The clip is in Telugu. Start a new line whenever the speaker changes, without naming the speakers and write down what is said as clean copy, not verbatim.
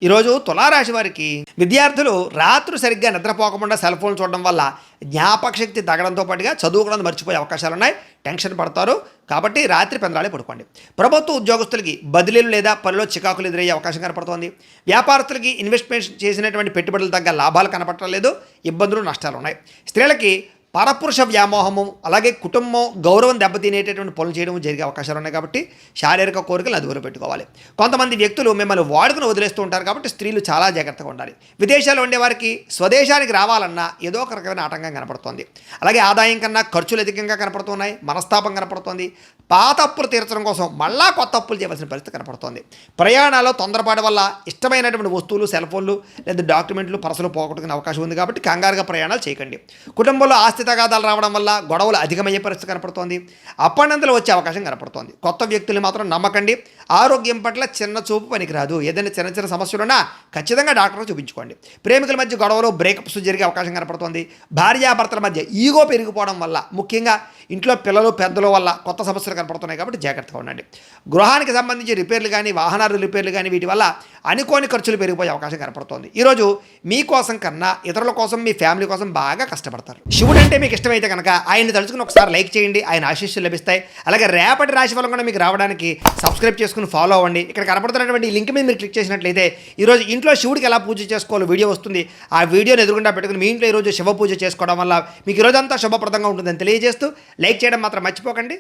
ఈరోజు తులారాశి వారికి విద్యార్థులు రాత్రి సరిగ్గా నిద్రపోకుండా సెల్ ఫోన్ చూడడం వల్ల జ్ఞాపక శక్తి తగ్గడంతో పాటుగా చదువుకోవడం మర్చిపోయే అవకాశాలు ఉన్నాయి. టెన్షన్ పడతారు. కాబట్టి రాత్రి పెందరాళి పడుకోండి. ప్రభుత్వ ఉద్యోగస్తులకి బదిలీలు లేదా పనిలో చికాకులు ఎదురయ్యే అవకాశం కనపడుతోంది. వ్యాపారస్తులకి ఇన్వెస్ట్మెంట్ చేసినటువంటి పెట్టుబడులు తగ్గ లాభాలు కనపడటం లేదు. ఇబ్బందులు నష్టాలు ఉన్నాయి. స్త్రీలకి పరపురుష వ్యామోహము, అలాగే కుటుంబం గౌరవం దెబ్బతినేటటువంటి పనులు చేయడం జరిగే అవకాశాలు ఉన్నాయి. కాబట్టి శారీరక కోరికలు అదుపులో పెట్టుకోవాలి. కొంతమంది వ్యక్తులు మిమ్మల్ని వాడుకుని వదిలేస్తూ ఉంటారు. కాబట్టి స్త్రీలు చాలా జాగ్రత్తగా ఉండాలి. విదేశాల్లో ఉండే వారికి స్వదేశానికి రావాలన్నా ఏదో ఒక రకమైన ఆటంకం కనపడుతోంది. అలాగే ఆదాయం కన్నా ఖర్చులు అధికంగా కనపడుతున్నాయి. మనస్తాపం కనపడుతోంది. పాత అప్పులు తీర్చడం కోసం మళ్ళా కొత్త అప్పులు చేయవలసిన పరిస్థితి కనపడుతోంది. ప్రయాణాల్లో తొందరపాటు వల్ల ఇష్టమైనటువంటి వస్తువులు, సెల్ ఫోన్లు లేదా డాక్యుమెంట్లు, పర్సులు పోగొట్టుకునే అవకాశం ఉంది. కాబట్టి కంగారుగా ప్రయాణాలు చేయకండి. కుటుంబంలో ఆస్తి తగాదాలు రావడం వల్ల గొడవలు అధికమయ్యే పరిస్థితి కనపడుతోంది. అప్పనంతలు వచ్చే అవకాశం కనపడుతోంది. కొత్త వ్యక్తులు మాత్రం నమ్మకండి. ఆరోగ్యం పట్ల చిన్న చూపు పనికిరాదు. ఏదైనా చిన్న చిన్న సమస్యలున్నా ఖచ్చితంగా డాక్టర్కి చూపించుకోండి. ప్రేమికుల మధ్య గొడవలు, బ్రేకప్స్ జరిగే అవకాశం కనపడుతోంది. భార్యాభర్తల మధ్య ఈగో పెరిగిపోవడం వల్ల, ముఖ్యంగా ఇంట్లో పిల్లలు పెద్దల వల్ల కొత్త సమస్యలు కనపడుతున్నాయి. కాబట్టి జాగ్రత్తగా ఉండండి. గృహానికి సంబంధించి రిపేర్లు కానీ, వాహనాలు రిపేర్లు కానీ, వీటి వల్ల అనుకోని ఖర్చులు పెరిగిపోయే అవకాశం కనపడుతోంది. ఈరోజు మీకోసం కన్నా ఇతరుల కోసం, మీ ఫ్యామిలీ కోసం బాగా కష్టపడతారు. శివుడు అంటే మీకు ఇష్టమైతే కనుక ఆయన్ని తలుచుకుని ఒకసారి లైక్ చేయండి. ఆయన ఆశీస్సులు లభిస్తాయి. అలాగే రేపటి రాశి ఫలం కూడా మీకు రావడానికి సబ్స్క్రైబ్ చేసుకుని ఫాలో అవ్వండి. ఇక్కడ కనపడుతున్నటువంటి లింక్ మీద మీరు క్లిక్ చేసినట్లయితే ఈరోజు ఇంట్లో శివుడికి ఎలా పూజ చేసుకోవాలో వీడియో వస్తుంది. ఆ వీడియోని ఎదురుగుండా పెట్టుకుని మీ ఇంట్లో ఈరోజు శివ పూజ చేసుకోవడం వల్ల మీకు ఈరోజంతా శుభప్రదంగా ఉంటుందని తెలియజేస్తూ లైక్ చేయడం మాత్రం మర్చిపోకండి.